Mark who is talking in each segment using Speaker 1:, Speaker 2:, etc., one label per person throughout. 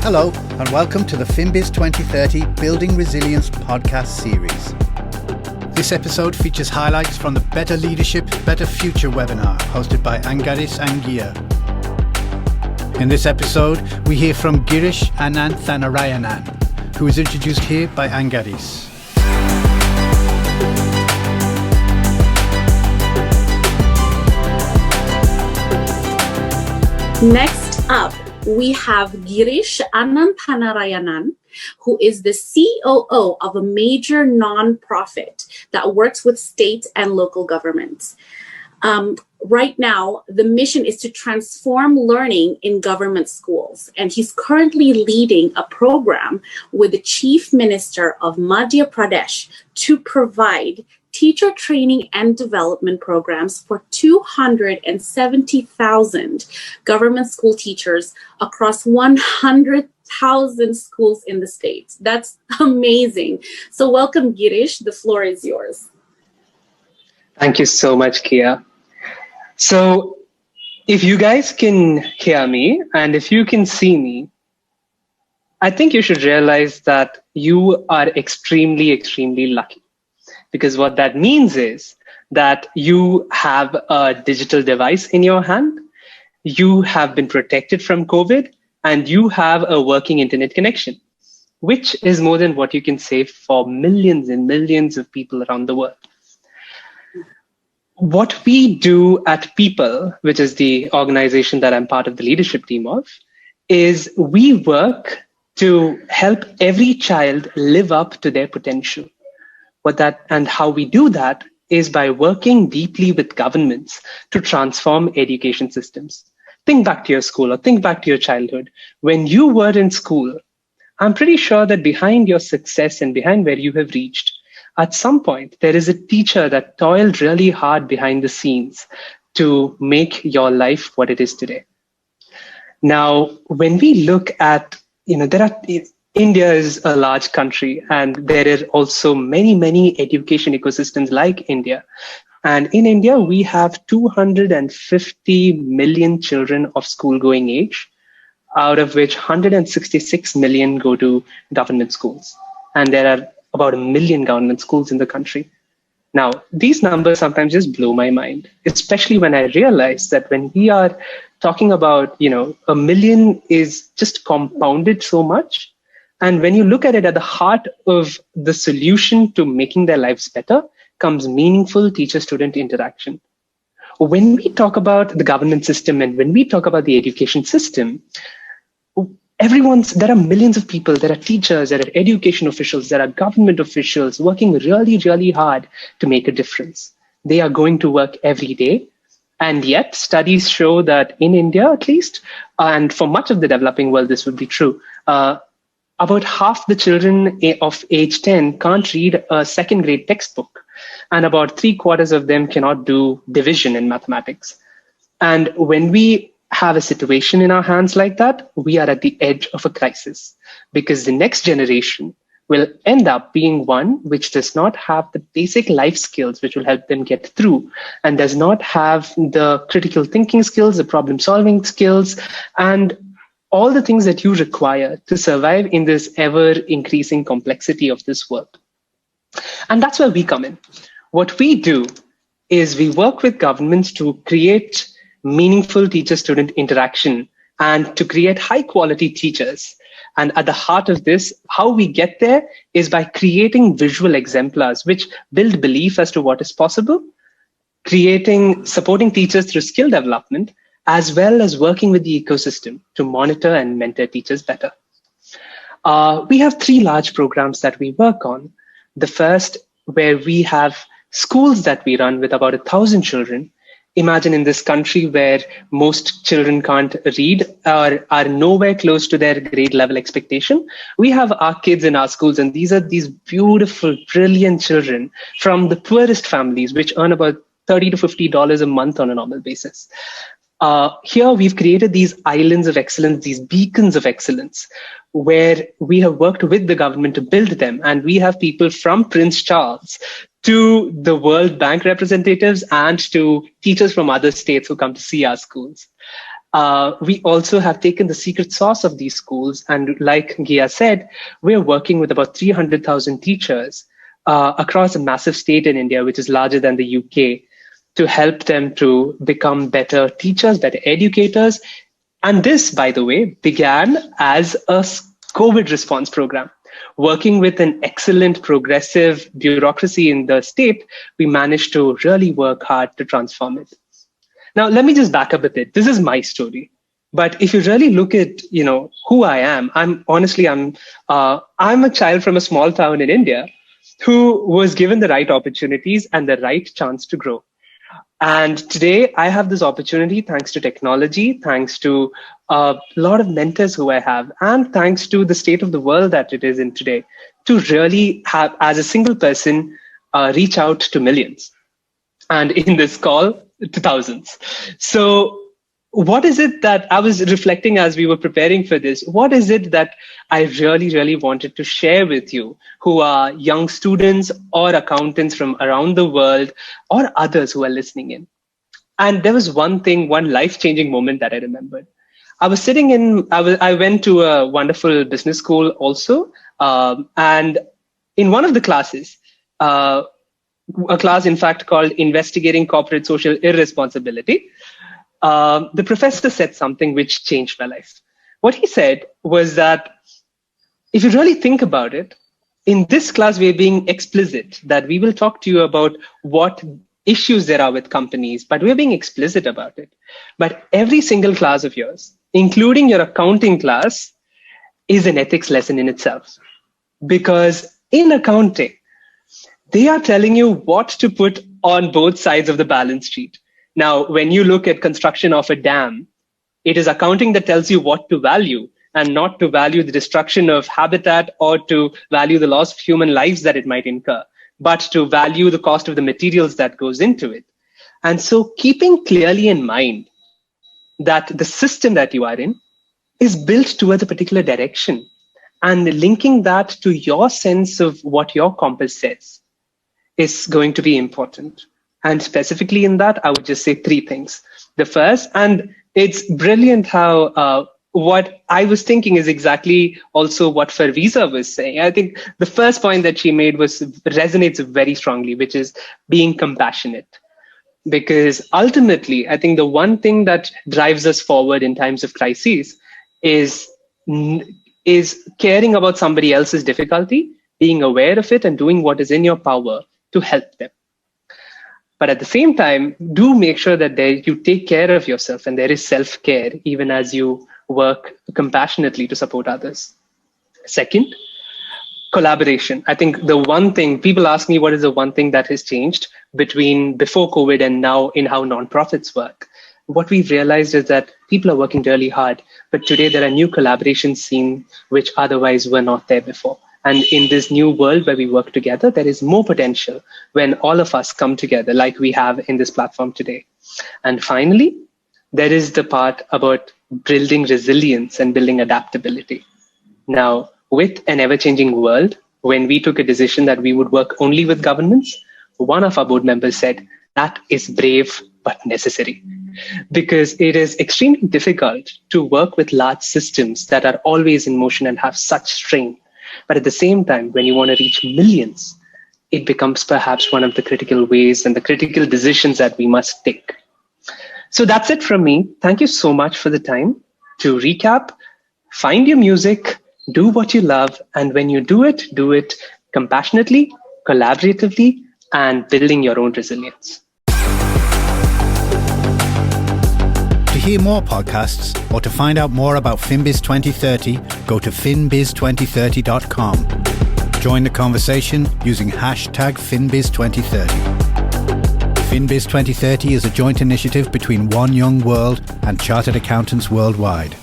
Speaker 1: Hello, and welcome to the FinBiz 2030 Building Resilience podcast series. This episode features highlights from the Better Leadership, Better Future webinar hosted by Girish Ananthanarayanan. In this episode, we hear from Girish Ananthanarayanan, who is introduced here by Girish.
Speaker 2: Next up, we have Girish Ananthanarayanan, who is the COO of a major nonprofit that works with state and local governments. Right now, the mission is to transform learning in government schools, and he's currently leading a program with the Chief Minister of Madhya Pradesh to provide teacher training and development programs for 270,000 government school teachers across 100,000 schools in the state. That's amazing. So welcome, Girish. The floor is yours.
Speaker 3: Thank you so much, Kia. So if you guys can hear me and if you can see me, I think you should realize that you are extremely, extremely lucky. Because what that means is that you have a digital device in your hand, you have been protected from COVID, and you have a working internet connection, which is more than what you can say for millions and millions of people around the world. What we do at Peepul, which is the organization that I'm part of the leadership team of, is we work to help every child live up to their potential. And how we do that is by working deeply with governments to transform education systems. Think back to your school or think back to your childhood. When you were in school, I'm pretty sure that behind your success and behind where you have reached, at some point, there is a teacher that toiled really hard behind the scenes to make your life what it is today. Now, when we look at, India is a large country, and there are also many, many education ecosystems like India. And in India, we have 250 million children of school-going age, out of which 166 million go to government schools. And there are about 1 million government schools in the country. Now, these numbers sometimes just blow my mind, especially when I realize that when we are talking about, 1 million is just compounded so much. And when you look at it, at the heart of the solution to making their lives better comes meaningful teacher-student interaction. When we talk about the government system and when we talk about the education system, there are millions of people, there are teachers, there are education officials, there are government officials working really, really hard to make a difference. They are going to work every day. And yet studies show that in India, at least, and for much of the developing world, this would be true, about half the children of age 10 can't read a second grade textbook, and about 3/4 of them cannot do division in mathematics. And when we have a situation in our hands like that, we are at the edge of a crisis, because the next generation will end up being one which does not have the basic life skills which will help them get through, and does not have the critical thinking skills, the problem solving skills, and all the things that you require to survive in this ever increasing complexity of this world. And that's where we come in. What we do is we work with governments to create meaningful teacher-student interaction and to create high-quality teachers. And at the heart of this, how we get there is by creating visual exemplars which build belief as to what is possible, supporting teachers through skill development, as well as working with the ecosystem to monitor and mentor teachers better. We have 3 large programs that we work on. The first, where we have schools that we run with about 1,000 children. Imagine in this country where most children can't read or are nowhere close to their grade level expectation. We have our kids in our schools, and these are these beautiful, brilliant children from the poorest families, which earn about $30 to $50 a month on a normal basis. Here we've created these islands of excellence, these beacons of excellence, where we have worked with the government to build them. And we have people from Prince Charles to the World Bank representatives and to teachers from other states who come to see our schools. we also have taken the secret sauce of these schools. And like Gia said, we're working with about 300,000 teachers across a massive state in India, which is larger than the UK, to help them to become better teachers, better educators. And this, by the way, began as a COVID response program. Working with an excellent progressive bureaucracy in the state, we managed to really work hard to transform it. Now, let me just back up a bit. This is my story. But if you really look at, who I am, I'm a child from a small town in India who was given the right opportunities and the right chance to grow. And today I have this opportunity thanks to technology, thanks to a lot of mentors who I have, and thanks to the state of the world that it is in today, to really have, as a single person, reach out to millions. And in this call, to thousands. So what is it that I was reflecting as we were preparing for this? What is it that I really, really wanted to share with you who are young students or accountants from around the world or others who are listening in? And there was one life-changing moment that I remembered. I went to a wonderful business school also. And in one of the classes, a class, in fact, called Investigating Corporate Social Irresponsibility, the professor said something which changed my life. What he said was that if you really think about it, in this class, we're being explicit that we will talk to you about what issues there are with companies, but we're being explicit about it. But every single class of yours, including your accounting class, is an ethics lesson in itself. Because in accounting, they are telling you what to put on both sides of the balance sheet. Now, when you look at construction of a dam, it is accounting that tells you what to value and not to value the destruction of habitat or to value the loss of human lives that it might incur, but to value the cost of the materials that goes into it. And so keeping clearly in mind that the system that you are in is built towards a particular direction and linking that to your sense of what your compass says is going to be important. And specifically in that, I would just say three things. The first, and it's brilliant how what I was thinking is exactly also what Farviza was saying. I think the first point that she made resonates very strongly, which is being compassionate. Because ultimately, I think the one thing that drives us forward in times of crises is caring about somebody else's difficulty, being aware of it, and doing what is in your power to help them. But at the same time, do make sure that you take care of yourself and there is self-care even as you work compassionately to support others. Second, collaboration. I think the one thing, people ask me what is the one thing that has changed between before COVID and now in how nonprofits work. What we've realized is that people are working really hard, but today there are new collaboration scenes which otherwise were not there before. And in this new world where we work together, there is more potential when all of us come together like we have in this platform today. And finally, there is the part about building resilience and building adaptability. Now, with an ever-changing world, when we took a decision that we would work only with governments, one of our board members said, that is brave but necessary. Because it is extremely difficult to work with large systems that are always in motion and have such strain. But at the same time, when you want to reach millions, it becomes perhaps one of the critical ways and the critical decisions that we must take. So that's it from me. Thank you so much for the time. To recap, find your music, do what you love, and when you do it compassionately, collaboratively, and building your own resilience.
Speaker 1: To hear more podcasts or to find out more about FinBiz 2030, go to finbiz2030.com. Join the conversation using hashtag FinBiz2030. FinBiz 2030 is a joint initiative between One Young World and Chartered Accountants Worldwide.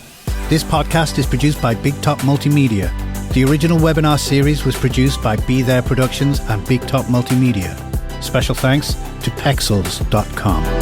Speaker 1: This podcast is produced by Big Top Multimedia. The original webinar series was produced by Be There Productions and Big Top Multimedia. Special thanks to Pexels.com.